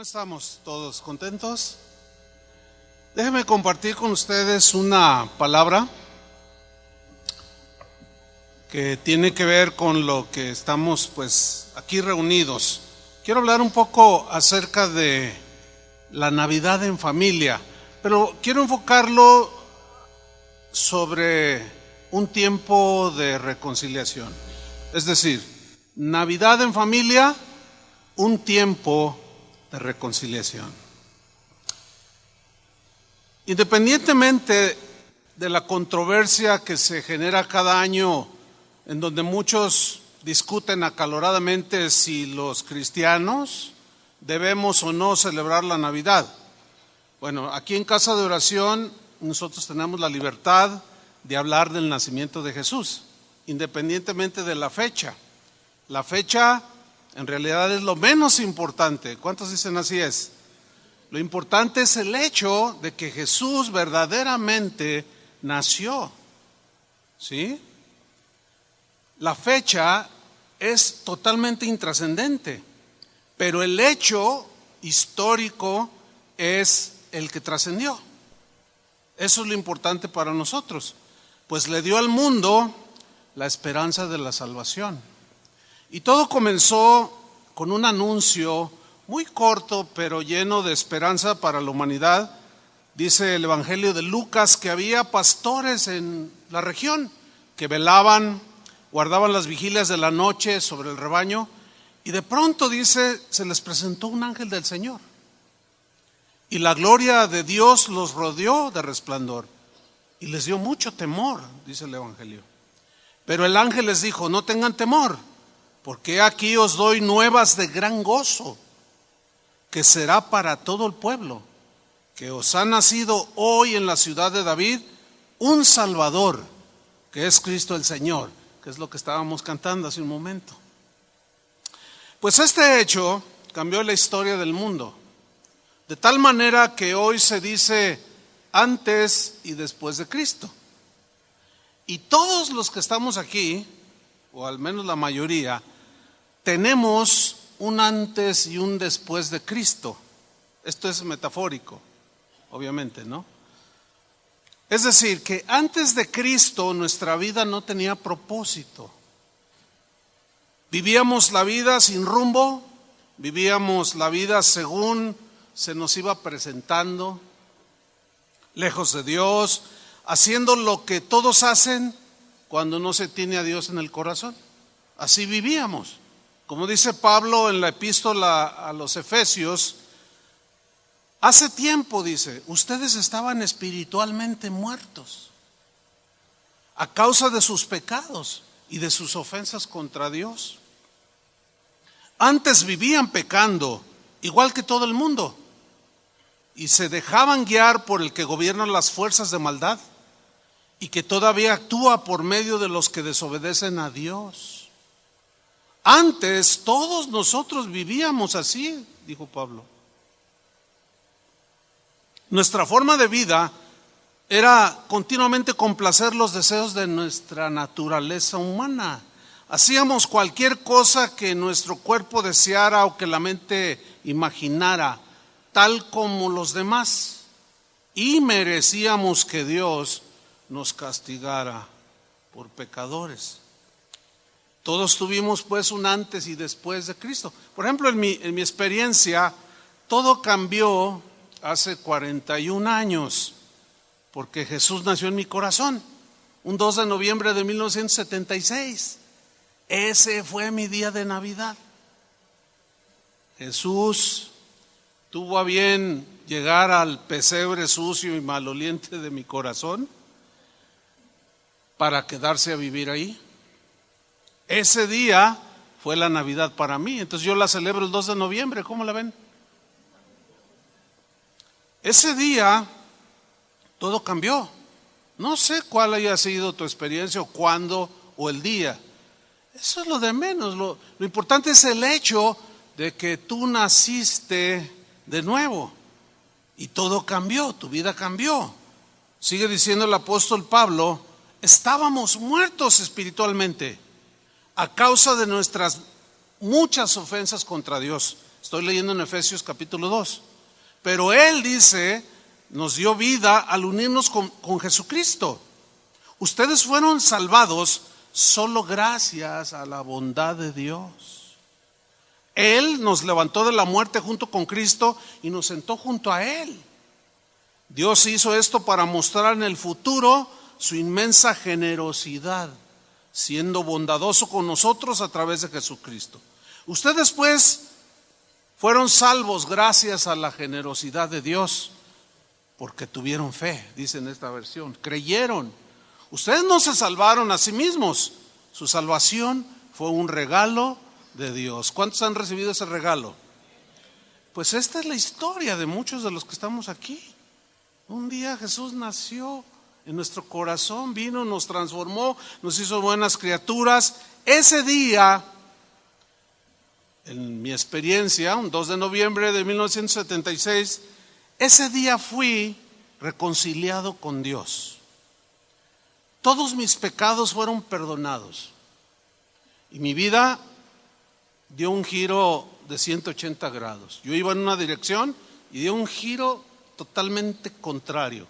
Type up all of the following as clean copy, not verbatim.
estamos? ¿Todos contentos? Déjenme compartir con ustedes una palabra que tiene que ver con lo que estamos aquí reunidos. Quiero hablar un poco acerca de la Navidad en familia, pero quiero enfocarlo sobre un tiempo de reconciliación. Es decir, Navidad en familia, un tiempo de reconciliación. Independientemente de la controversia que se genera cada año, en donde muchos discuten acaloradamente si los cristianos debemos o no celebrar la Navidad. Bueno, aquí en Casa de Oración nosotros tenemos la libertad de hablar del nacimiento de Jesús, independientemente de la fecha. La fecha en realidad es lo menos importante. ¿Cuántos dicen así es? Lo importante es el hecho de que Jesús verdaderamente nació. ¿Sí? La fecha es totalmente intrascendente, pero el hecho histórico es el que trascendió. Eso es lo importante para nosotros, pues le dio al mundo la esperanza de la salvación. Y todo comenzó con un anuncio muy corto, pero lleno de esperanza para la humanidad. Dice el Evangelio de Lucas que había pastores en la región que velaban, guardaban las vigilias de la noche sobre el rebaño, y de pronto, dice, se les presentó un ángel del Señor. Y la gloria de Dios los rodeó de resplandor, y les dio mucho temor, dice el Evangelio. Pero el ángel les dijo: no tengan temor, porque aquí os doy nuevas de gran gozo, que será para todo el pueblo, que os ha nacido hoy en la ciudad de David un Salvador, que es Cristo el Señor, que es lo que estábamos cantando hace un momento. Pues este hecho cambió la historia del mundo, de tal manera que hoy se dice antes y después de Cristo. Y todos los que estamos aquí, o al menos la mayoría, tenemos un antes y un después de Cristo. Esto es metafórico, obviamente, ¿no? Es decir, que antes de Cristo nuestra vida no tenía propósito. Vivíamos la vida sin rumbo, vivíamos la vida según se nos iba presentando, lejos de Dios, haciendo lo que todos hacen cuando no se tiene a Dios en el corazón. Así vivíamos. Como dice Pablo en la epístola a los Efesios, hace tiempo, dice, ustedes estaban espiritualmente muertos a causa de sus pecados y de sus ofensas contra Dios. Antes vivían pecando, igual que todo el mundo, y se dejaban guiar por el que gobierna las fuerzas de maldad y que todavía actúa por medio de los que desobedecen a Dios. Antes todos nosotros vivíamos así, dijo Pablo. Nuestra forma de vida era continuamente complacer los deseos de nuestra naturaleza humana. Hacíamos cualquier cosa que nuestro cuerpo deseara o que la mente imaginara, tal como los demás, y merecíamos que Dios nos castigara por pecadores. Todos tuvimos pues un antes y después de Cristo. Por ejemplo, en mi experiencia, todo cambió hace 41 años, porque Jesús nació en mi corazón, un 2 de noviembre de 1976. Ese fue mi día de Navidad. Jesús tuvo a bien llegar al pesebre sucio y maloliente de mi corazón para quedarse a vivir ahí. Ese día fue la Navidad para mí, entonces yo la celebro el 2 de noviembre, ¿cómo la ven? Ese día todo cambió. No sé cuál haya sido tu experiencia o cuándo o el día. Eso es lo de menos. Lo importante es el hecho de que tú naciste de nuevo y todo cambió, tu vida cambió. Sigue diciendo el apóstol Pablo: estábamos muertos espiritualmente a causa de nuestras muchas ofensas contra Dios. Estoy leyendo en Efesios capítulo 2. Pero Él dice, nos dio vida al unirnos con Jesucristo. Ustedes fueron salvados solo gracias a la bondad de Dios. Él nos levantó de la muerte junto con Cristo y nos sentó junto a Él. Dios hizo esto para mostrar en el futuro su inmensa generosidad, siendo bondadoso con nosotros a través de Jesucristo. Ustedes pues fueron salvos gracias a la generosidad de Dios, porque tuvieron fe, dice en esta versión, creyeron. Ustedes no se salvaron a sí mismos, su salvación fue un regalo de Dios. ¿Cuántos han recibido ese regalo? Pues esta es la historia de muchos de los que estamos aquí. Un día Jesús nació en nuestro corazón, vino, nos transformó, nos hizo buenas criaturas. Ese día, en mi experiencia, un 2 de noviembre de 1976, ese día fui reconciliado con Dios. Todos mis pecados fueron perdonados y mi vida dio un giro de 180 grados. Yo iba en una dirección y dio un giro totalmente contrario.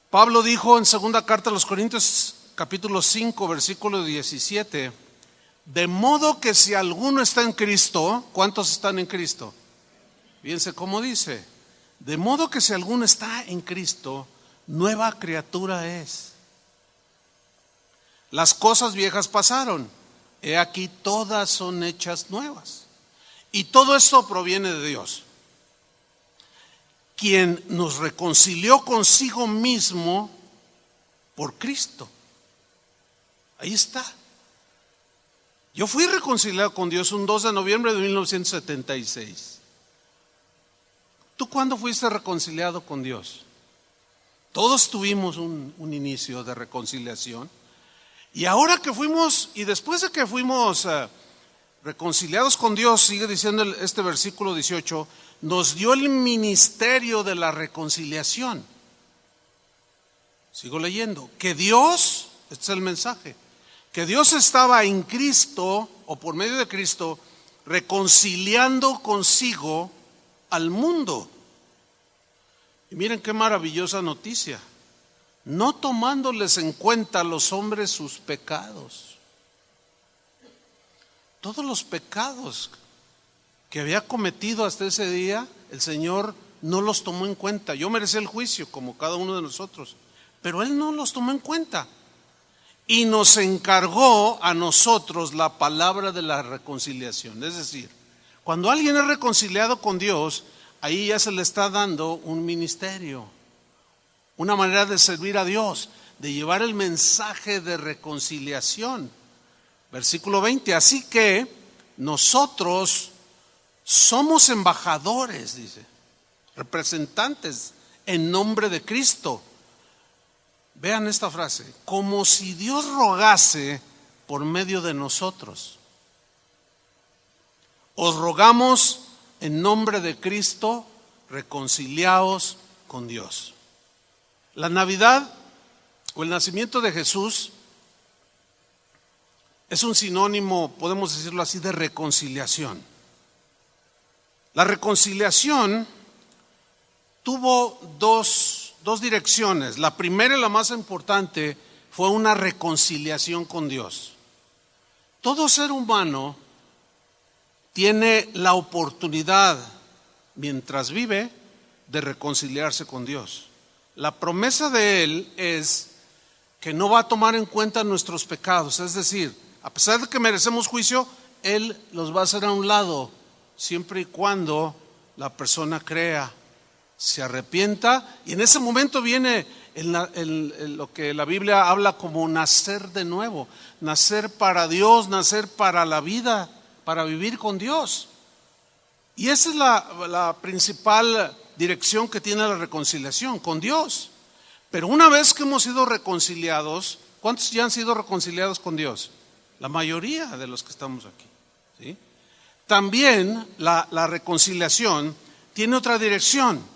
Pablo dijo en segunda carta a los Corintios capítulo 5 versículo 17, de modo que si alguno está en Cristo, ¿cuántos están en Cristo? Fíjense cómo dice, de modo que si alguno está en Cristo, nueva criatura es. Las cosas viejas pasaron, he aquí todas son hechas nuevas. Y todo esto proviene de Dios, quien nos reconcilió consigo mismo por Cristo. Ahí está. Yo fui reconciliado con Dios un 2 de noviembre de 1976. ¿Tú cuándo fuiste reconciliado con Dios? Todos tuvimos un inicio de reconciliación. Y ahora que fuimos, y después de que fuimos reconciliados con Dios, sigue diciendo este versículo 18, nos dio el ministerio de la reconciliación. Sigo leyendo, que Dios, este es el mensaje, que Dios estaba en Cristo, o por medio de Cristo, reconciliando consigo al mundo. Y miren qué maravillosa noticia, no tomándoles en cuenta a los hombres sus pecados. Todos los pecados que había cometido hasta ese día, el Señor no los tomó en cuenta. Yo merecía el juicio como cada uno de nosotros, pero Él no los tomó en cuenta. Y nos encargó a nosotros la palabra de la reconciliación. Es decir, cuando alguien es reconciliado con Dios, ahí ya se le está dando un ministerio, una manera de servir a Dios, de llevar el mensaje de reconciliación. Versículo 20, así que nosotros somos embajadores, dice, representantes en nombre de Cristo. Vean esta frase, como si Dios rogase por medio de nosotros. Os rogamos en nombre de Cristo, reconciliaos con Dios. La Navidad o el nacimiento de Jesús es un sinónimo, podemos decirlo así, de reconciliación. La reconciliación tuvo dos direcciones. La primera y la más importante fue una reconciliación con Dios. Todo ser humano tiene la oportunidad, mientras vive, de reconciliarse con Dios. La promesa de Él es que no va a tomar en cuenta nuestros pecados, es decir, a pesar de que merecemos juicio, Él los va a hacer a un lado, siempre y cuando la persona crea, se arrepienta, y en ese momento viene lo que la Biblia habla como nacer de nuevo, nacer para Dios, nacer para la vida, para vivir con Dios. Y esa es la principal dirección que tiene la reconciliación, con Dios. Pero una vez que hemos sido reconciliados, ¿cuántos ya han sido reconciliados con Dios? La mayoría de los que estamos aquí, ¿sí? También la reconciliación tiene otra dirección,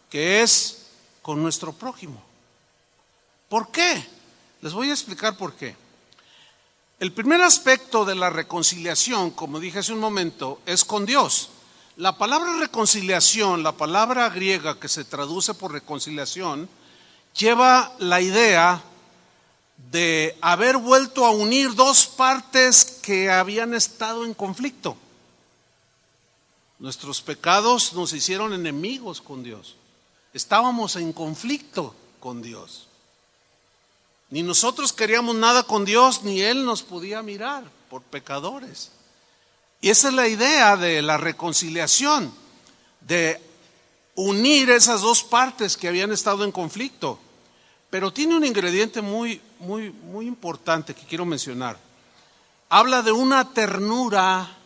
que es con nuestro prójimo. ¿Por qué? Les voy a explicar por qué. El primer aspecto de la reconciliación, como dije hace un momento, es con Dios. La palabra reconciliación, la palabra griega que se traduce por reconciliación, lleva la idea de haber vuelto a unir dos partes que habían estado en conflicto. Nuestros pecados nos hicieron enemigos con Dios. Estábamos en conflicto con Dios. Ni nosotros queríamos nada con Dios, ni Él nos podía mirar por pecadores. Y esa es la idea de la reconciliación, de unir esas dos partes que habían estado en conflicto. Pero tiene un ingrediente muy importante que quiero mencionar. Habla de una ternura,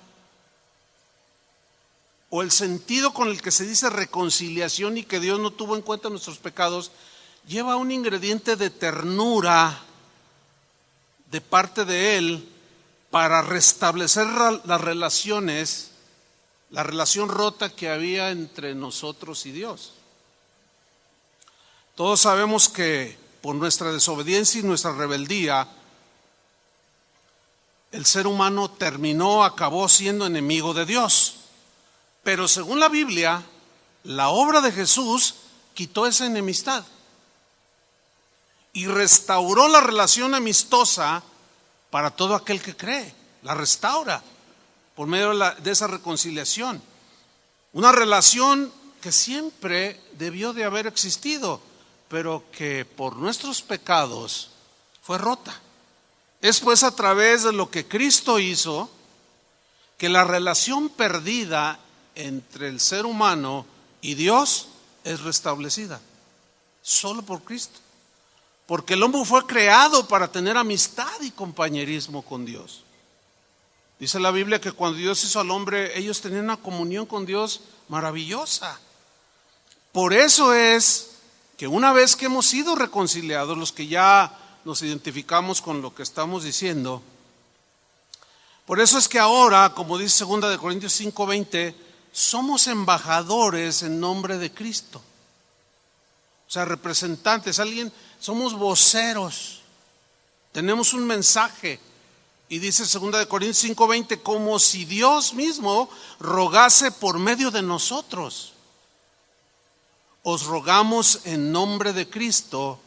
o el sentido con el que se dice reconciliación y que Dios no tuvo en cuenta nuestros pecados, lleva un ingrediente de ternura de parte de Él para restablecer las relaciones, la relación rota que había entre nosotros y Dios. Todos sabemos que por nuestra desobediencia y nuestra rebeldía, el ser humano acabó siendo enemigo de Dios. Pero según la Biblia, la obra de Jesús quitó esa enemistad y restauró la relación amistosa para todo aquel que cree. La restaura por medio de esa reconciliación. Una relación que siempre debió de haber existido, pero que por nuestros pecados fue rota. Es pues a través de lo que Cristo hizo que la relación perdida entre el ser humano y Dios es restablecida. Solo por Cristo. Porque el hombre fue creado para tener amistad y compañerismo con Dios. Dice la Biblia que cuando Dios hizo al hombre, ellos tenían una comunión con Dios maravillosa. Por eso es que una vez que hemos sido reconciliados, los que ya nos identificamos con lo que estamos diciendo, por eso es que ahora, como dice 2 Corintios 5:20, somos embajadores en nombre de Cristo. O sea, representantes, somos voceros, tenemos un mensaje. Y dice 2 Corintios 5:20, como si Dios mismo rogase por medio de nosotros. Os rogamos en nombre de Cristo,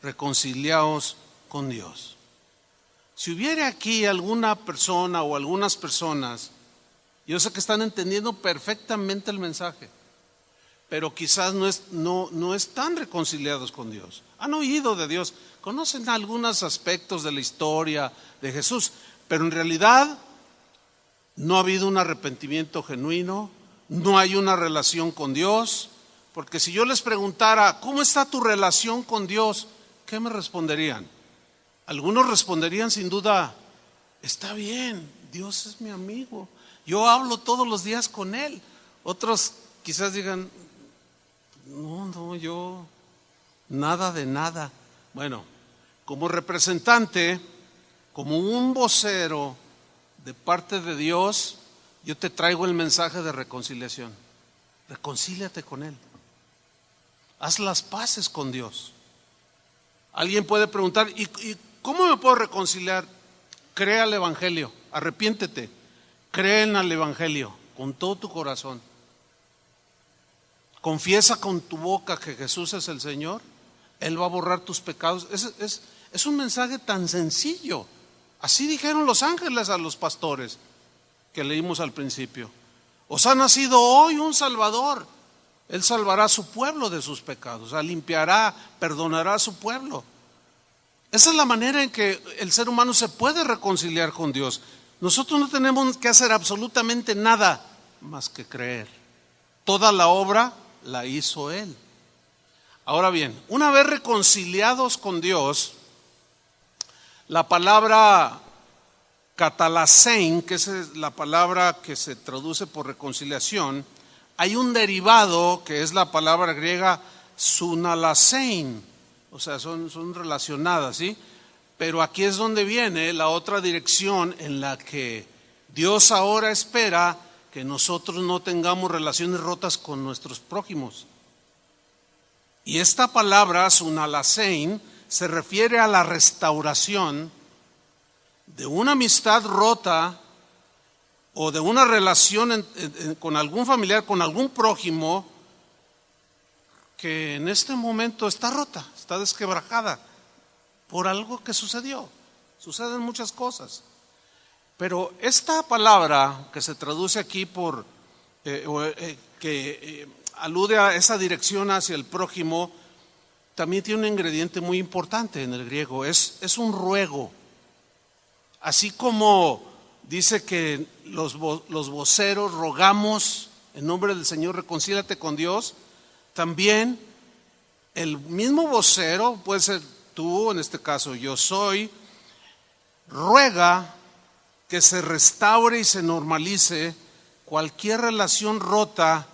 reconciliaos con Dios. Si hubiera aquí alguna persona o algunas personas, yo sé que están entendiendo perfectamente el mensaje, pero quizás no están reconciliados con Dios. Han oído de Dios, conocen algunos aspectos de la historia de Jesús, pero en realidad no ha habido un arrepentimiento genuino, no hay una relación con Dios. Porque si yo les preguntara, ¿cómo está tu relación con Dios?, ¿qué me responderían? Algunos responderían sin duda, está bien, Dios es mi amigo, yo hablo todos los días con Él. Otros quizás digan, no, yo nada de nada. Bueno, como representante, como un vocero de parte de Dios, yo te traigo el mensaje de reconciliación. Reconcíliate con Él. Haz las paces con Dios. Alguien puede preguntar, ¿y cómo me puedo reconciliar? Cree al Evangelio, arrepiéntete, cree en el Evangelio con todo tu corazón. Confiesa con tu boca que Jesús es el Señor, Él va a borrar tus pecados. Es un mensaje tan sencillo. Así dijeron los ángeles a los pastores que leímos al principio. Os ha nacido hoy un Salvador. Él salvará a su pueblo de sus pecados, limpiará, perdonará a su pueblo. Esa es la manera en que el ser humano se puede reconciliar con Dios. Nosotros no tenemos que hacer absolutamente nada más que creer. Toda la obra la hizo Él. Ahora bien, una vez reconciliados con Dios, la palabra katalasein, que es la palabra que se traduce por reconciliación, hay un derivado que es la palabra griega sunalasein, o sea, son relacionadas, ¿sí? Pero aquí es donde viene la otra dirección en la que Dios ahora espera que nosotros no tengamos relaciones rotas con nuestros prójimos. Y esta palabra sunalasein se refiere a la restauración de una amistad rota o de una relación con algún familiar, con algún prójimo, que en este momento está rota, está desquebrajada por algo que sucedió. Suceden muchas cosas. Pero esta palabra que se traduce aquí que alude a esa dirección hacia el prójimo, también tiene un ingrediente muy importante en el griego, es un ruego. Así como dice que los voceros rogamos en nombre del Señor, reconcíliate con Dios, también el mismo vocero, puede ser tú, en este caso yo soy, ruega que se restaure y se normalice cualquier relación rota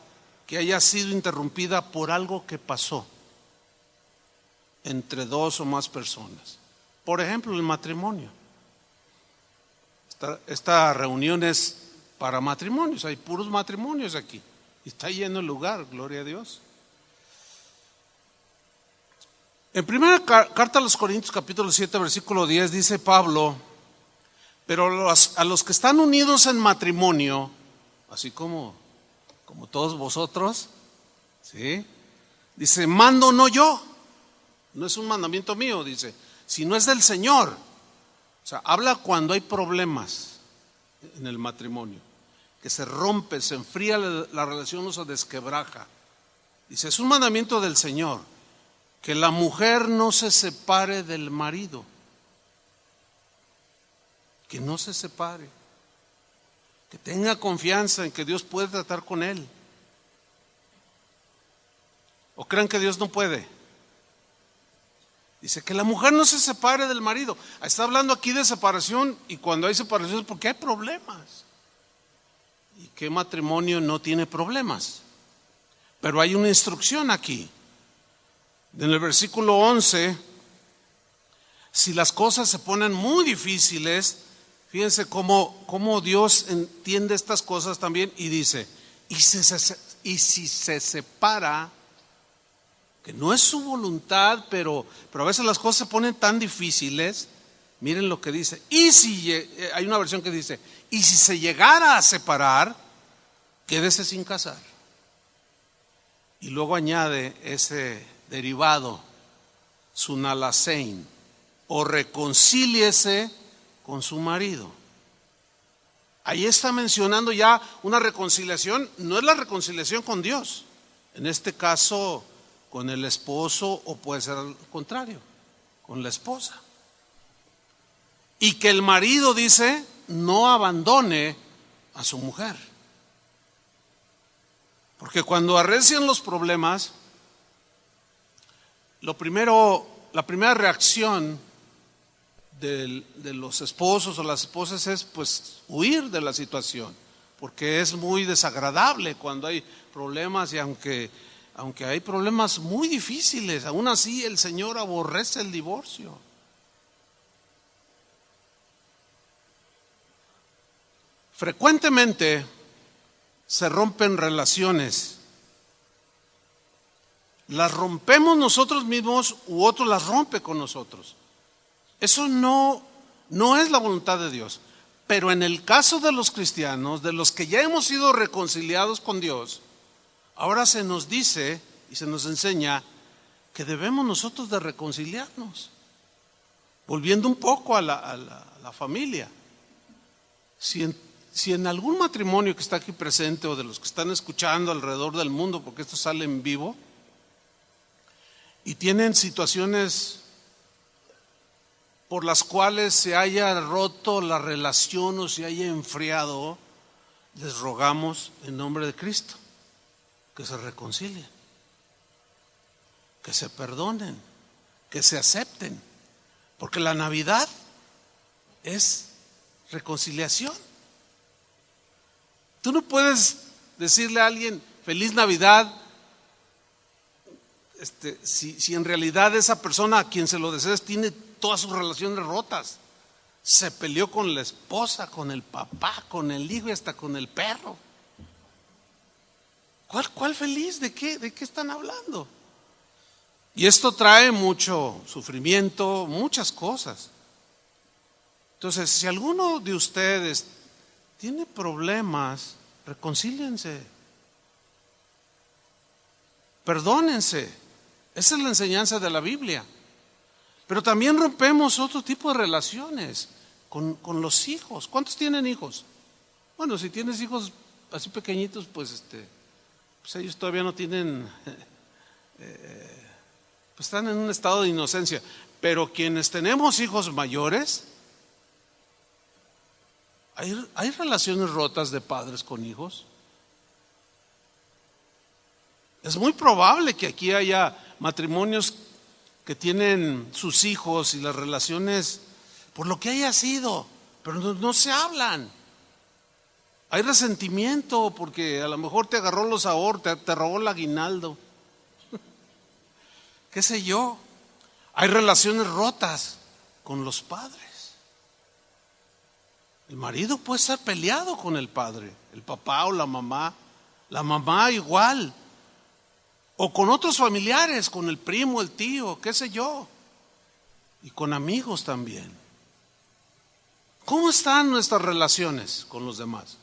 que haya sido interrumpida por algo que pasó entre dos o más personas. Por ejemplo, el matrimonio. Esta reunión es para matrimonios, hay puros matrimonios aquí. Y está lleno el lugar, gloria a Dios. En primera carta a los Corintios, capítulo 7, versículo 10, dice Pablo: pero a los que están unidos en matrimonio, así como todos vosotros, ¿sí? Dice, mando no yo, no es un mandamiento mío, dice, sino es del Señor. O sea, habla cuando hay problemas en el matrimonio, que se rompe, se enfría la relación o se desquebraja. Dice, es un mandamiento del Señor, que la mujer no se separe del marido. Que no se separe, que tenga confianza en que Dios puede tratar con él. ¿O creen que Dios no puede? Dice que la mujer no se separe del marido. Está hablando aquí de separación, y cuando hay separación es porque hay problemas. ¿Y qué matrimonio no tiene problemas? Pero hay una instrucción aquí. En el versículo 11, si las cosas se ponen muy difíciles, fíjense cómo Dios entiende estas cosas también, y dice, y si se separa, que no es su voluntad, pero a veces las cosas se ponen tan difíciles. Miren lo que dice, hay una versión que dice, y si se llegara a separar, quédese sin casar. Y luego añade ese derivado, sunalasein, o reconcíliese con su marido. Ahí está mencionando ya una reconciliación, no es la reconciliación con Dios, en este caso con el esposo, o puede ser al contrario, con la esposa. Y que el marido, dice, no abandone a su mujer. Porque cuando arrecian los problemas, la primera reacción de los esposos o las esposas es pues huir de la situación, porque es muy desagradable cuando hay problemas, y aunque hay problemas muy difíciles, aún así el Señor aborrece el divorcio. Frecuentemente se rompen relaciones. Las rompemos nosotros mismos, u otro las rompe con nosotros. Eso no es la voluntad de Dios. Pero en el caso de los cristianos, de los que ya hemos sido reconciliados con Dios, ahora se nos dice y se nos enseña que debemos nosotros de reconciliarnos. Volviendo un poco a la familia. Si en algún matrimonio que está aquí presente, o de los que están escuchando alrededor del mundo, porque esto sale en vivo, y tienen situaciones por las cuales se haya roto la relación o se haya enfriado, les rogamos en nombre de Cristo que se reconcilien, que se perdonen, que se acepten, porque la Navidad es reconciliación. Tú no puedes decirle a alguien feliz Navidad si en realidad esa persona a quien se lo deseas tiene todas sus relaciones rotas. Se peleó con la esposa, con el papá, con el hijo y hasta con el perro. ¿Cuál feliz? ¿De qué están hablando? Y esto trae mucho sufrimiento, muchas cosas. Entonces, si alguno de ustedes tiene problemas, reconcíliense, perdónense. Esa es la enseñanza de la Biblia. Pero también rompemos otro tipo de relaciones con los hijos. ¿Cuántos tienen hijos? Bueno, si tienes hijos así pequeñitos, pues ellos todavía no tienen, pues están en un estado de inocencia. Pero quienes tenemos hijos mayores, hay relaciones rotas de padres con hijos. Es muy probable que aquí haya matrimonios que tienen sus hijos y las relaciones, por lo que haya sido, pero no se hablan. Hay resentimiento porque a lo mejor te agarró los ahorros, te robó el aguinaldo. ¿Qué sé yo? Hay relaciones rotas con los padres. El marido puede estar peleado con el padre, el papá o la mamá igual, o con otros familiares, con el primo, el tío, qué sé yo, y con amigos también. ¿Cómo están nuestras relaciones con los demás?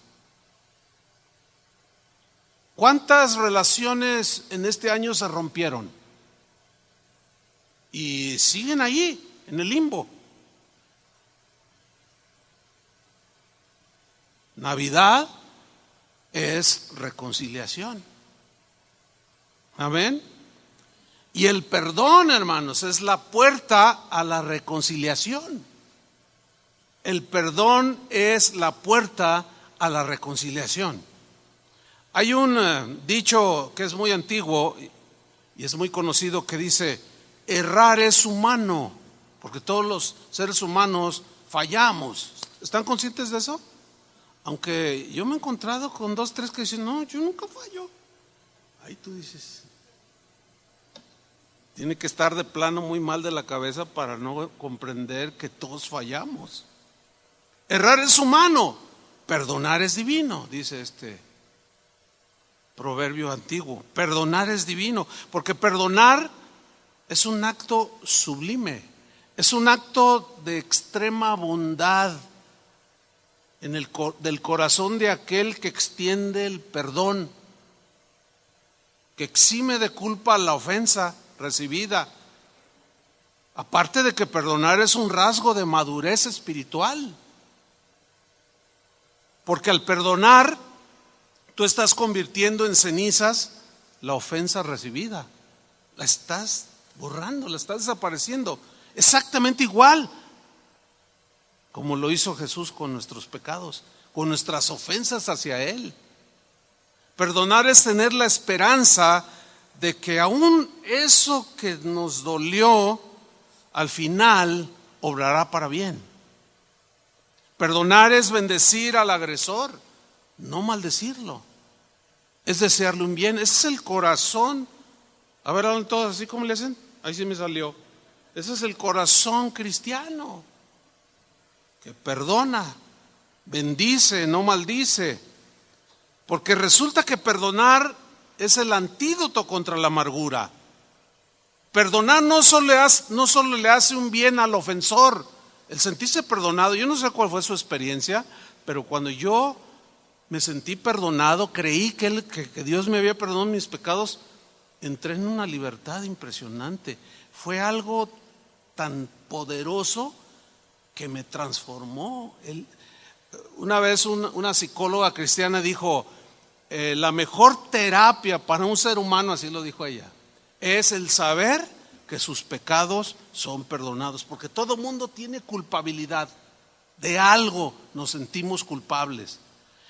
¿Cuántas relaciones en este año se rompieron? Y siguen ahí, en el limbo. Navidad es reconciliación. Amén. Y el perdón, hermanos, es la puerta a la reconciliación. El perdón es la puerta a la reconciliación. Hay un dicho que es muy antiguo y es muy conocido que dice: errar es humano, porque todos los seres humanos fallamos. ¿Están conscientes de eso? Aunque yo me he encontrado con 2, 3 que dicen: no, yo nunca fallo. Ahí tú dices, tiene que estar de plano muy mal de la cabeza para no comprender que todos fallamos. Errar es humano, perdonar es divino, dice este proverbio antiguo. Perdonar es divino, porque perdonar es un acto sublime, es un acto de extrema bondad del corazón de aquel que extiende el perdón, que exime de culpa la ofensa recibida. Aparte de que perdonar es un rasgo de madurez espiritual, porque al perdonar tú estás convirtiendo en cenizas la ofensa recibida, la estás borrando, la estás desapareciendo, exactamente igual como lo hizo Jesús con nuestros pecados, con nuestras ofensas hacia Él. Perdonar es tener la esperanza de que aún eso que nos dolió, al final obrará para bien. Perdonar es bendecir al agresor, no maldecirlo. Es desearle un bien. Ese es el corazón. A ver, ¿hablan todos así como le hacen? Ahí sí me salió. Ese es el corazón cristiano, que perdona, bendice, no maldice. Porque resulta que perdonar es el antídoto contra la amargura. Perdonar no solo le hace un bien al ofensor, el sentirse perdonado. Yo no sé cuál fue su experiencia, pero cuando yo me sentí perdonado, creí que Dios me había perdonado mis pecados, entré en una libertad impresionante. Fue algo tan poderoso que me transformó. Una vez una psicóloga cristiana dijo: la mejor terapia para un ser humano, así lo dijo ella, es el saber que sus pecados son perdonados, porque todo mundo tiene culpabilidad de algo, nos sentimos culpables,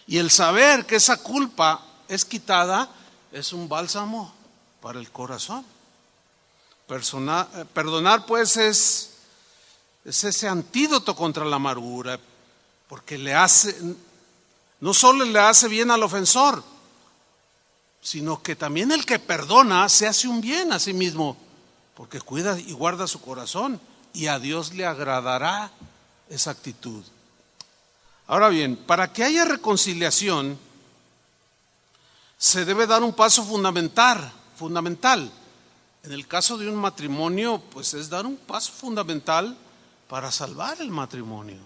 y el saber que esa culpa es quitada es un bálsamo para el corazón. Perdonar pues es ese antídoto contra la amargura, porque no solo le hace bien al ofensor, sino que también el que perdona se hace un bien a sí mismo, porque cuida y guarda su corazón, y a Dios le agradará esa actitud. Ahora bien, para que haya reconciliación se debe dar un paso fundamental. En el caso de un matrimonio, pues es dar un paso fundamental para salvar el matrimonio.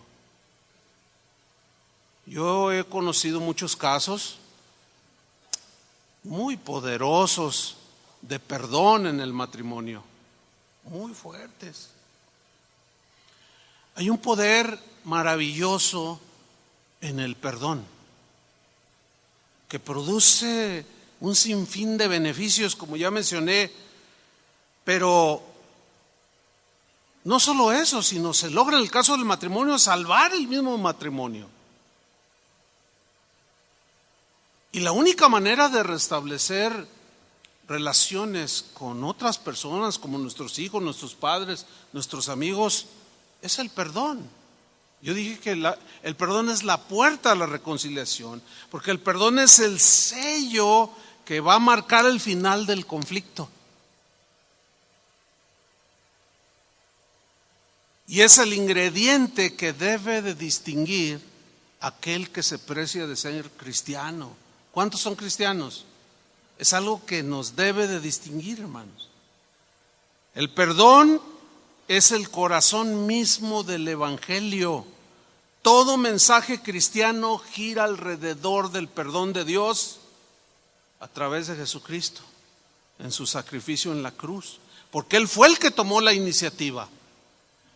Yo he conocido muchos casos muy poderosos de perdón en el matrimonio, muy fuertes. Hay un poder maravilloso en el perdón que produce un sinfín de beneficios, como ya mencioné, pero no solo eso, sino se logra en el caso del matrimonio salvar el mismo matrimonio. Y la única manera de restablecer relaciones con otras personas, como nuestros hijos, nuestros padres, nuestros amigos, es el perdón. Yo dije que el perdón es la puerta a la reconciliación, porque el perdón es el sello que va a marcar el final del conflicto. Y es el ingrediente que debe de distinguir aquel que se precia de ser cristiano. ¿Cuántos son cristianos? Es algo que nos debe de distinguir, hermanos. El perdón es el corazón mismo del evangelio. Todo mensaje cristiano gira alrededor del perdón de Dios a través de Jesucristo en su sacrificio en la cruz, porque Él fue el que tomó la iniciativa.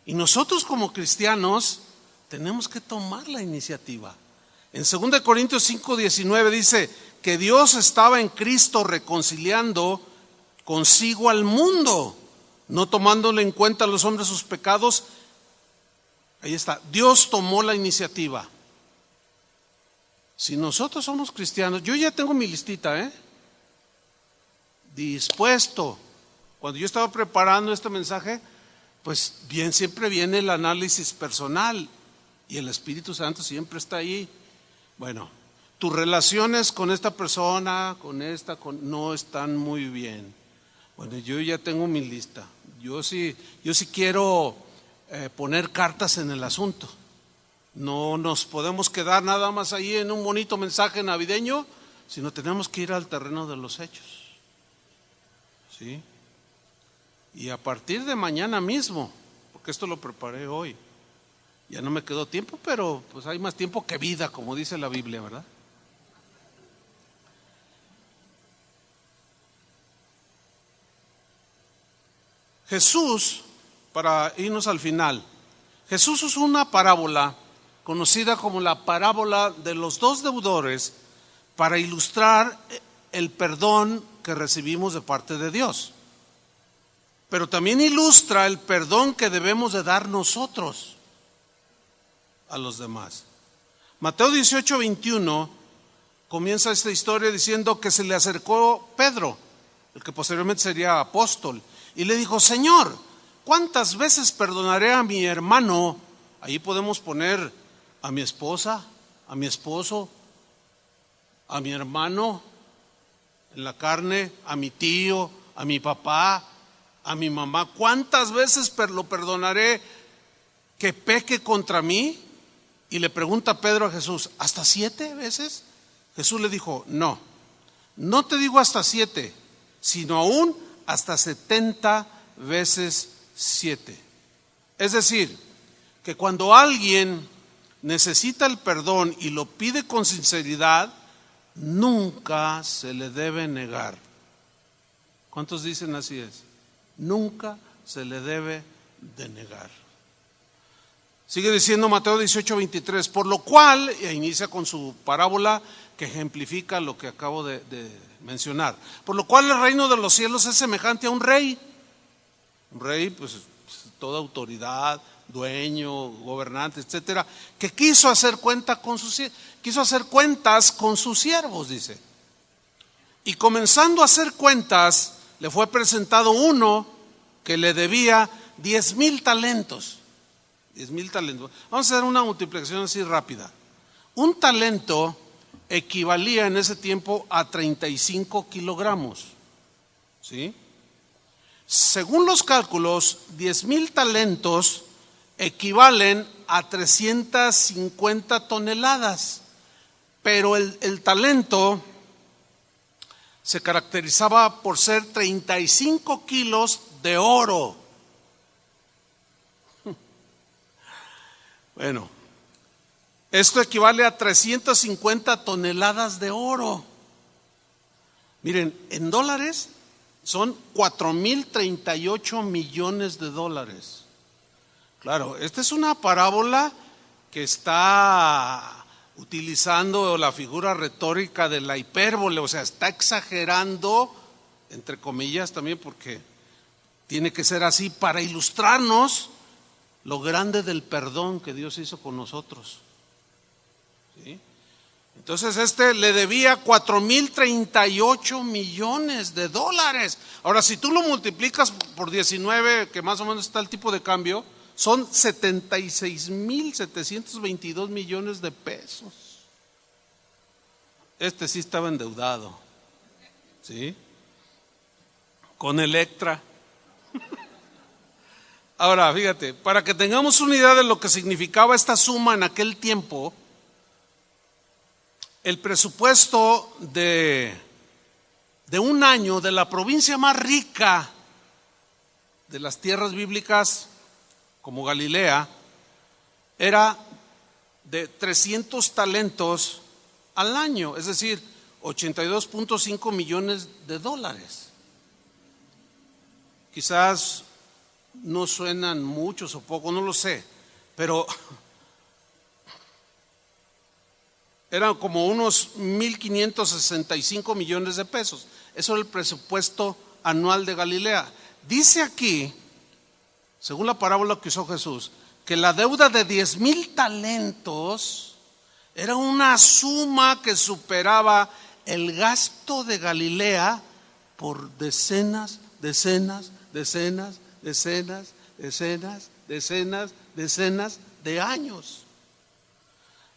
Y nosotros como cristianos tenemos que tomar la iniciativa. En 2 Corintios 5:19 dice que Dios estaba en Cristo reconciliando consigo al mundo, no tomándole en cuenta a los hombres sus pecados. Ahí está, Dios tomó la iniciativa. Si nosotros somos cristianos, yo ya tengo mi listita, dispuesto. Cuando yo estaba preparando este mensaje, pues bien, siempre viene el análisis personal y el Espíritu Santo siempre está ahí. Bueno, tus relaciones con esta persona, no están muy bien. Bueno, yo ya tengo mi lista. Yo sí quiero poner cartas en el asunto. No nos podemos quedar nada más ahí en un bonito mensaje navideño, sino tenemos que ir al terreno de los hechos. ¿Sí? Y a partir de mañana mismo, porque esto lo preparé hoy, ya no me quedó tiempo, pero pues hay más tiempo que vida, como dice la Biblia, ¿verdad? Jesús, para irnos al final, Jesús usó una parábola conocida como la parábola de los dos deudores para ilustrar el perdón que recibimos de parte de Dios. Pero también ilustra el perdón que debemos de dar nosotros a los demás. Mateo 18:21 comienza esta historia diciendo que se le acercó Pedro, el que posteriormente sería apóstol, y le dijo: Señor, ¿cuántas veces perdonaré a mi hermano? Ahí podemos poner a mi esposa, a mi esposo, a mi hermano en la carne, a mi tío, a mi papá, a mi mamá. ¿Cuántas veces lo perdonaré que peque contra mí? Y le pregunta Pedro a Jesús: ¿hasta 7 veces? Jesús le dijo: no te digo hasta 7, sino aún hasta 70 veces 7. Es decir, que cuando alguien necesita el perdón y lo pide con sinceridad, nunca se le debe negar. ¿Cuántos dicen así es? Nunca se le debe de negar. Sigue diciendo Mateo 18:23, por lo cual, e inicia con su parábola que ejemplifica lo que acabo de mencionar. Por lo cual el reino de los cielos es semejante a un rey. Un rey, pues toda autoridad, dueño, gobernante, etcétera, que quiso hacer cuentas con sus siervos, dice. Y comenzando a hacer cuentas, le fue presentado uno que le debía 10,000 talentos. 10,000 talentos. Vamos a hacer una multiplicación así rápida. Un talento equivalía en ese tiempo a 35 kilogramos. ¿Sí? Según los cálculos, 10,000 talentos equivalen a 350 toneladas. Pero el talento se caracterizaba por ser 35 kilos de oro. Bueno, Esto equivale a 350 toneladas de oro. Miren, en dólares son 4,038 millones de dólares. Claro, esta es una parábola que está utilizando la figura retórica de la hipérbole, o sea, está exagerando, entre comillas también, porque tiene que ser así para ilustrarnos lo grande del perdón que Dios hizo con nosotros. ¿Sí? Entonces le debía 4,038 millones de dólares. Ahora, si tú lo multiplicas por 19, que más o menos está el tipo de cambio, son 76,722 millones de pesos. Sí estaba endeudado, ¿sí? Con Electra. Ahora, fíjate, para que tengamos una idea de lo que significaba esta suma en aquel tiempo, el presupuesto de un año de la provincia más rica de las tierras bíblicas, como Galilea, era de 300 talentos al año, es decir, 82,5 millones de dólares. Quizás no suenan muchos o pocos, no lo sé, pero eran como unos 1,565 millones de pesos. Eso era el presupuesto anual de Galilea. Dice aquí, según la parábola que usó Jesús, que la deuda de 10,000 talentos era una suma que superaba el gasto de Galilea por decenas de años.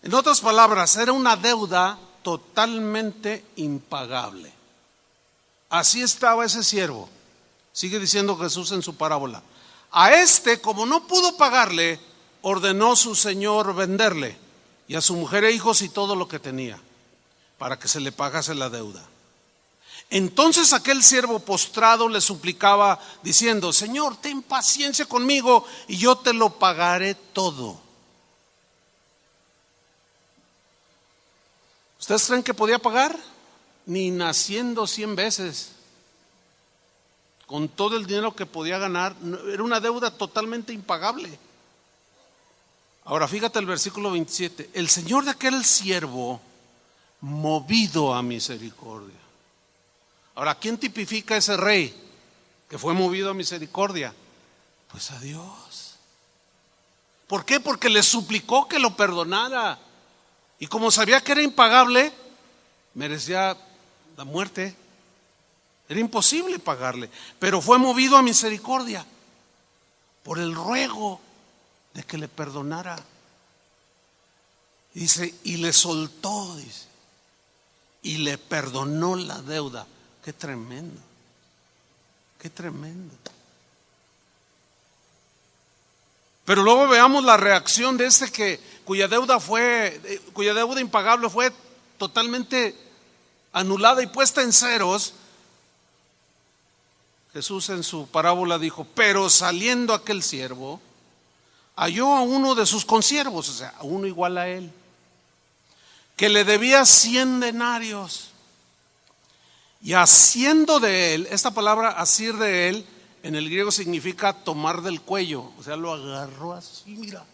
En otras palabras, era una deuda totalmente impagable. Así estaba ese siervo. Sigue diciendo Jesús en su parábola. A como no pudo pagarle, ordenó su señor venderle, y a su mujer e hijos y todo lo que tenía, para que se le pagase la deuda. Entonces aquel siervo postrado le suplicaba, diciendo: Señor, ten paciencia conmigo y yo te lo pagaré todo. ¿Ustedes creen que podía pagar? Ni naciendo 100 veces. Con todo el dinero que podía ganar, era una deuda totalmente impagable. Ahora fíjate el versículo 27. El señor de aquel siervo, movido a misericordia. Ahora, ¿quién tipifica ese rey que fue movido a misericordia? Pues a Dios. ¿Por qué? Porque le suplicó que lo perdonara. Y como sabía que era impagable, merecía la muerte. Era imposible pagarle, pero fue movido a misericordia por el ruego de que le perdonara. Dice, y le soltó, dice, y le perdonó la deuda. Qué tremendo, qué tremendo. Pero luego veamos la reacción de cuya deuda impagable fue totalmente anulada y puesta en ceros. Jesús en su parábola dijo: pero saliendo aquel siervo, halló a uno de sus consiervos, o sea, a uno igual a él, que le debía 100 denarios. Y haciendo de él, esta palabra asir de él, en el griego significa tomar del cuello, o sea, lo agarró así, mira.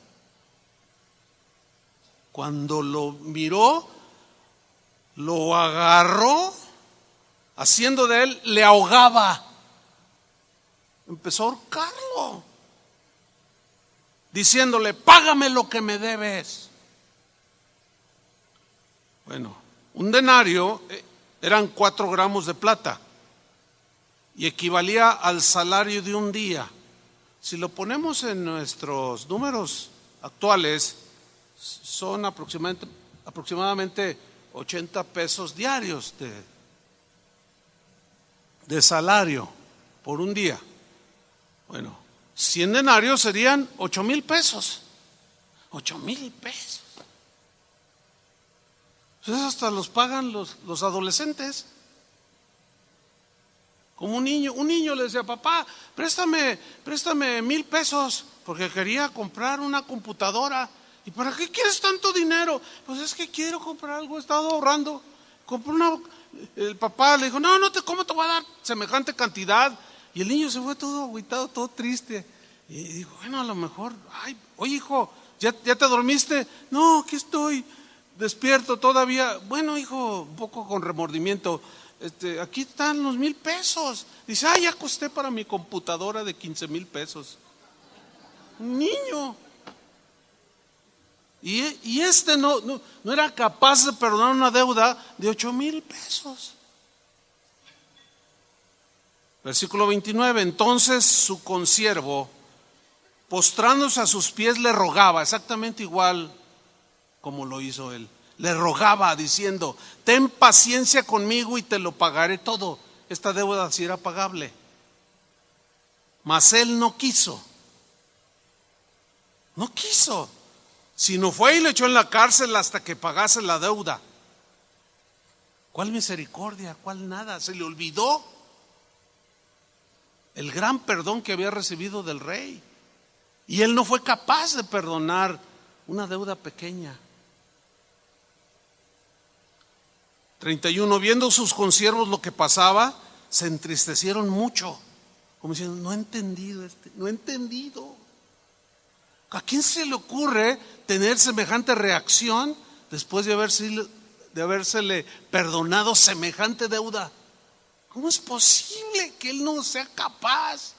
Cuando lo miró, lo agarró, haciendo de él, le ahogaba. Empezó a ahorcarlo, diciéndole: págame lo que me debes. Bueno, un denario eran 4 gramos de plata y equivalía al salario de un día. Si lo ponemos en nuestros números actuales, son aproximadamente 80 pesos diarios de salario por un día. Bueno, 100 denarios serían 8,000 pesos. 8,000 pesos. Entonces hasta los pagan los adolescentes. Como un niño le decía: papá, préstame 1,000 pesos, porque quería comprar una computadora. ¿Y para qué quieres tanto dinero? Pues es que quiero comprar algo, he estado ahorrando. Compró el papá le dijo, ¿cómo te voy a dar semejante cantidad? Y el niño se fue todo agüitado, todo triste. Y dijo, bueno, a lo mejor, oye hijo, ¿ya te dormiste? No, aquí estoy, despierto todavía. Bueno hijo, un poco con remordimiento, aquí están los 1,000 pesos. Dice, ya costé para mi computadora de 15,000 pesos. Un niño. Y no era capaz de perdonar una deuda de 8,000 pesos. Versículo 29, entonces su consiervo, postrándose a sus pies, le rogaba, exactamente igual como lo hizo él. Le rogaba diciendo, ten paciencia conmigo y te lo pagaré todo. Esta deuda sí era pagable. Mas él no quiso, sino fue y le echó en la cárcel hasta que pagase la deuda. ¿Cuál misericordia? ¿Cuál nada? Se le olvidó el gran perdón que había recibido del rey. Y él no fue capaz de perdonar una deuda pequeña. 31, viendo sus consiervos lo que pasaba, se entristecieron mucho, como diciendo, no he entendido. ¿A quién se le ocurre tener semejante reacción después de habérsele perdonado semejante deuda? ¿Cómo es posible que él no sea capaz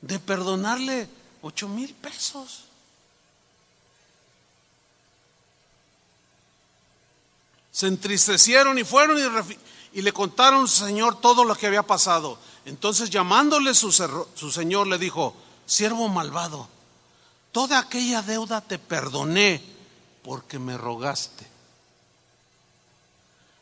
de perdonarle 8,000 pesos? Se entristecieron y fueron y le contaron a su señor todo lo que había pasado. Entonces llamándole su señor le dijo, siervo malvado, toda aquella deuda te perdoné porque me rogaste.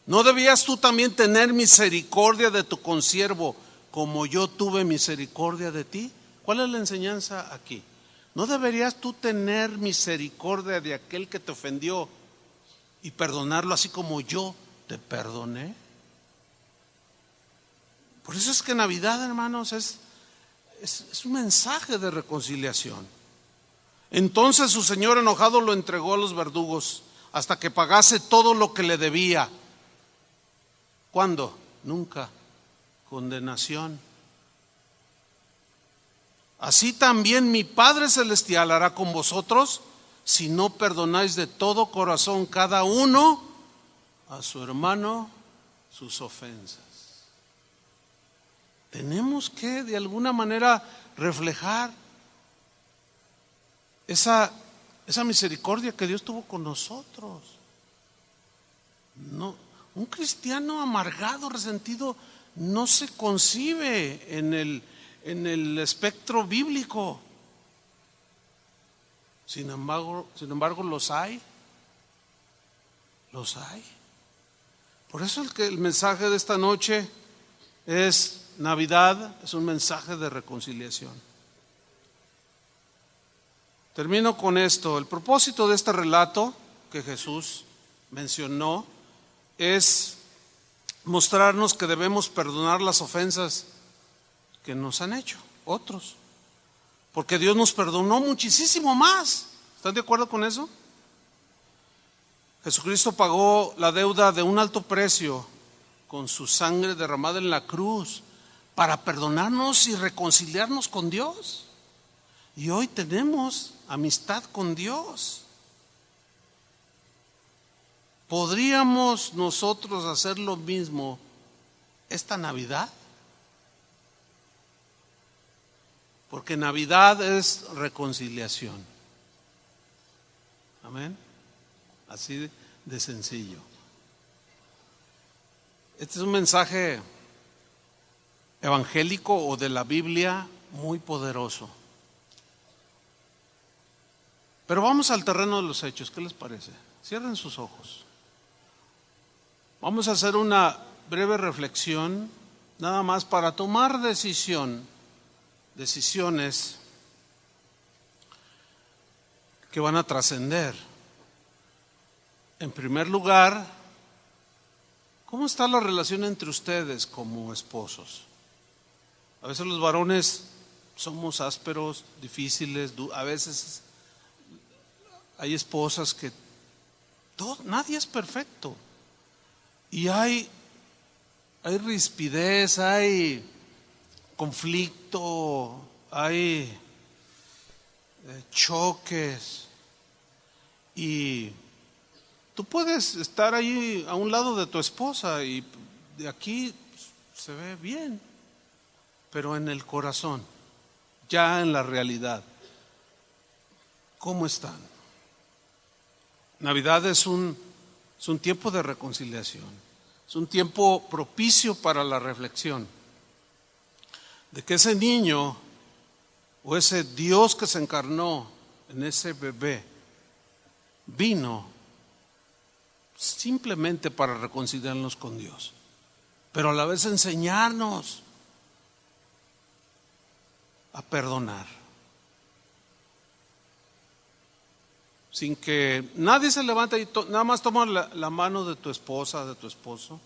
¿No debías tú también tener misericordia de tu consiervo como yo tuve misericordia de ti? ¿Cuál es la enseñanza aquí? ¿No deberías tú tener misericordia de aquel que te ofendió y perdonarlo así como yo te perdoné? Por eso es que Navidad, hermanos, es un mensaje de reconciliación. Entonces su señor enojado lo entregó a los verdugos hasta que pagase todo lo que le debía. ¿Cuándo? Nunca. Condenación. Así también mi Padre Celestial hará con vosotros si no perdonáis de todo corazón cada uno a su hermano sus ofensas. Tenemos que de alguna manera reflejar esa misericordia que Dios tuvo con nosotros. No, un cristiano amargado, resentido, no se concibe en el espectro bíblico. Sin embargo, los hay. Por eso el mensaje de esta noche es Navidad, es un mensaje de reconciliación. Termino con esto. El propósito de este relato que Jesús mencionó es mostrarnos que debemos perdonar las ofensas que nos han hecho otros, porque Dios nos perdonó muchísimo más. ¿Están de acuerdo con eso? Jesucristo pagó la deuda de un alto precio con su sangre derramada en la cruz para perdonarnos y reconciliarnos con Dios. Y hoy tenemos amistad con Dios. ¿Podríamos nosotros hacer lo mismo esta Navidad? Porque Navidad es reconciliación. Amén. Así de sencillo. Este es un mensaje evangélico o de la Biblia muy poderoso. Pero vamos al terreno de los hechos. ¿Qué les parece? Cierren sus ojos. Vamos a hacer una breve reflexión, nada más para tomar decisiones que van a trascender. En primer lugar, ¿cómo está la relación entre ustedes como esposos? A veces los varones somos ásperos, difíciles, a veces hay esposas que nadie es perfecto. Y hay rispidez, hay conflicto, hay choques. Y tú puedes estar ahí a un lado de tu esposa y de aquí se ve bien, pero en el corazón, ya en la realidad, ¿cómo están? Navidad es un tiempo de reconciliación, es un tiempo propicio para la reflexión de que ese niño o ese Dios que se encarnó en ese bebé vino simplemente para reconciliarnos con Dios, pero a la vez enseñarnos a perdonar, sin que nadie se levante y nada más toma la mano de tu esposa, de tu esposo,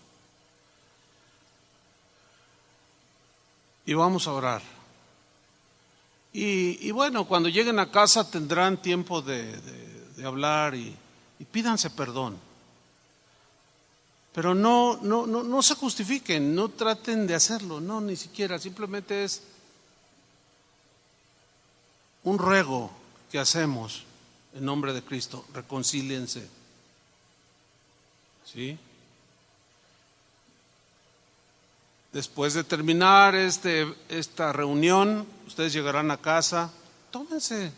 y vamos a orar. Y bueno, cuando lleguen a casa tendrán tiempo de hablar y pídanse perdón. Pero no se justifiquen, no traten de hacerlo, no, ni siquiera, simplemente es un ruego que hacemos en nombre de Cristo. Reconcíliense, ¿sí? Después de terminar esta reunión, ustedes llegarán a casa, tómense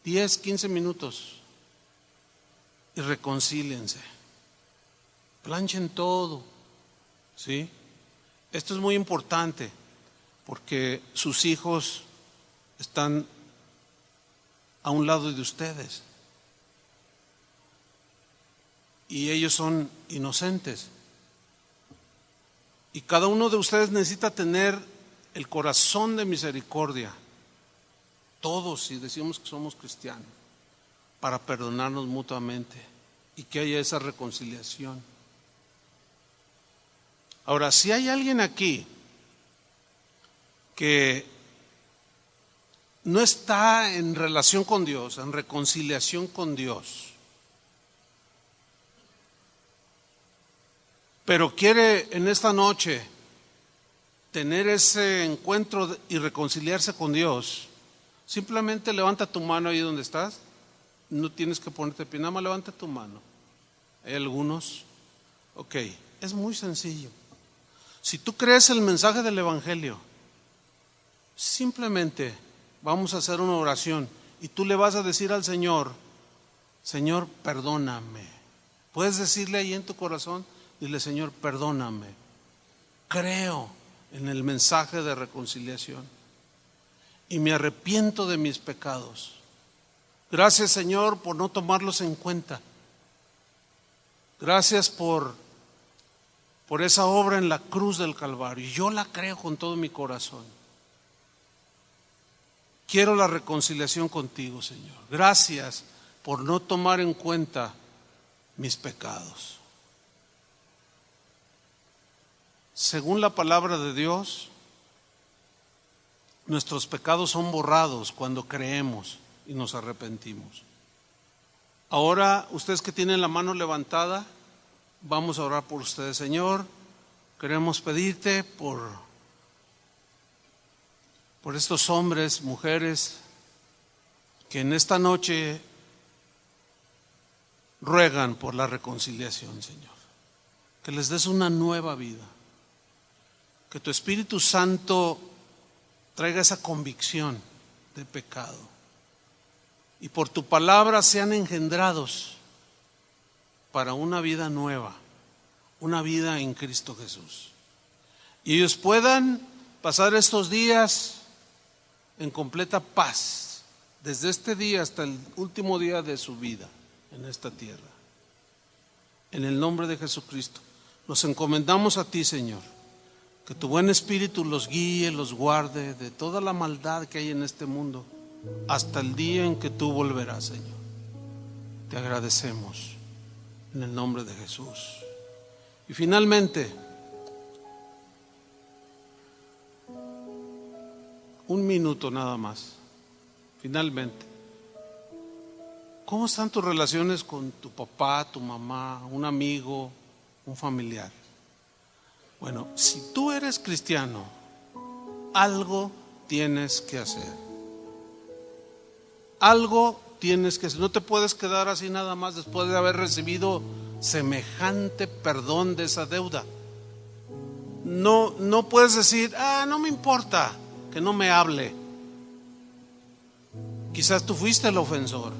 10, 15 minutos y reconcíliense. Planchen todo, ¿sí? Esto es muy importante porque sus hijos están a un lado de ustedes y ellos son inocentes. Y cada uno de ustedes necesita tener el corazón de misericordia, todos, si decimos que somos cristianos, para perdonarnos mutuamente y que haya esa reconciliación. Ahora, si hay alguien aquí que no está en relación con Dios, en reconciliación con Dios, pero quiere en esta noche tener ese encuentro y reconciliarse con Dios, simplemente levanta tu mano ahí donde estás. No tienes que ponerte de pie, nada más levanta tu mano. ¿Hay algunos? Ok, es muy sencillo. Si tú crees el mensaje del Evangelio, simplemente vamos a hacer una oración y tú le vas a decir al Señor: Señor, perdóname. Puedes decirle ahí en tu corazón, dile: Señor, perdóname. Creo en el mensaje de reconciliación y me arrepiento de mis pecados. Gracias, Señor, por no tomarlos en cuenta. Gracias por esa obra en la cruz del Calvario. Yo la creo con todo mi corazón. Quiero la reconciliación contigo, Señor. Gracias por no tomar en cuenta mis pecados. Según la palabra de Dios, nuestros pecados son borrados cuando creemos y nos arrepentimos. Ahora, ustedes que tienen la mano levantada, vamos a orar por ustedes. Señor, queremos pedirte por estos hombres, mujeres que en esta noche ruegan por la reconciliación, Señor. Que les des una nueva vida. Que tu Espíritu Santo traiga esa convicción de pecado. Y por tu palabra sean engendrados para una vida nueva, una vida en Cristo Jesús. Y ellos puedan pasar estos días en completa paz, desde este día hasta el último día de su vida en esta tierra. En el nombre de Jesucristo, nos encomendamos a ti, Señor. Que tu buen espíritu los guíe, los guarde de toda la maldad que hay en este mundo, hasta el día en que tú volverás, Señor. Te agradecemos en el nombre de Jesús. Y finalmente, un minuto nada más. Finalmente, ¿Cómo están tus relaciones con tu papá, tu mamá, un amigo, un familiar? Bueno, si tú eres cristiano, algo tienes que hacer. Algo tienes que hacer. No te puedes quedar así nada más después de haber recibido semejante perdón de esa deuda. No puedes decir, no me importa que no me hable. Quizás tú fuiste el ofensor.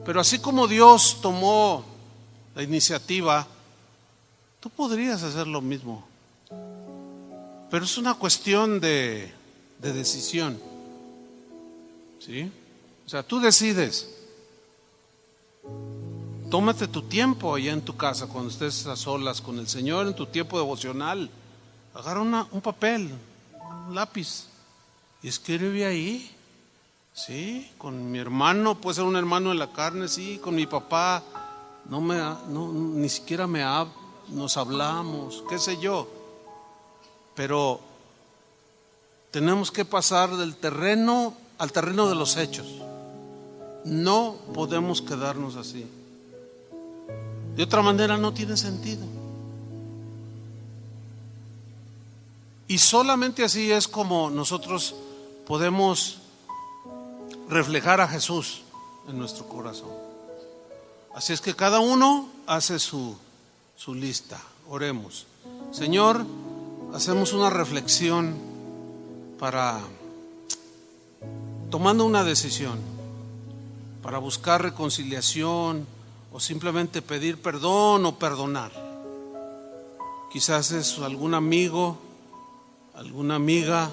Pero así como Dios tomó la iniciativa, tú podrías hacer lo mismo. Pero es una cuestión de decisión. ¿Sí? O sea, tú decides. Tómate tu tiempo allá en tu casa, cuando estés a solas con el Señor, en tu tiempo devocional. Agarra un papel, un lápiz y escribe ahí. Sí, con mi hermano, puede ser un hermano de la carne, sí, con mi papá, ni siquiera nos hablamos, qué sé yo. Pero tenemos que pasar del terreno al terreno de los hechos. No podemos quedarnos así. De otra manera no tiene sentido. Y solamente así es como nosotros podemos reflejar a Jesús en nuestro corazón. Así es que cada uno hace su lista. Oremos. Señor, hacemos una reflexión para tomando una decisión, para buscar reconciliación o simplemente pedir perdón o perdonar. Quizás es algún amigo, alguna amiga,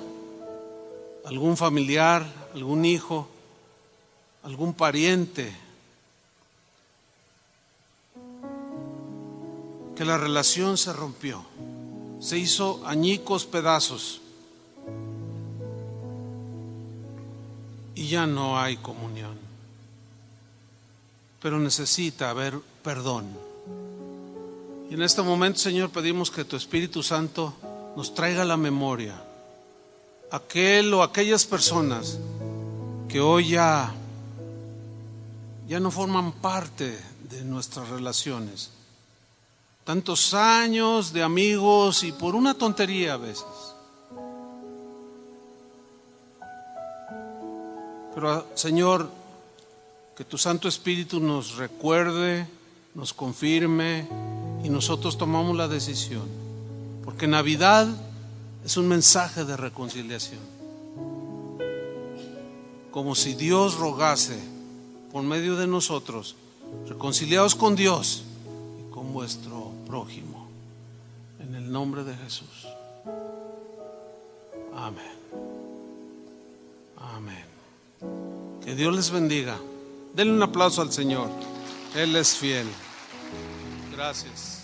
algún familiar, algún hijo, algún pariente, que la relación se rompió, se hizo añicos pedazos y ya no hay comunión, pero necesita haber perdón. Y en este momento, Señor, pedimos que tu Espíritu Santo nos traiga a la memoria aquel o aquellas personas que hoy ya no forman parte de nuestras relaciones. Tantos años de amigos y por una tontería a veces. Pero, Señor, que tu Santo Espíritu nos recuerde, nos confirme y nosotros tomamos la decisión. Porque Navidad es un mensaje de reconciliación. Como si Dios rogase por medio de nosotros, reconciliados con Dios y con vuestro prójimo. En el nombre de Jesús. Amén. Amén. Que Dios les bendiga. Denle un aplauso al Señor. Él es fiel. Gracias.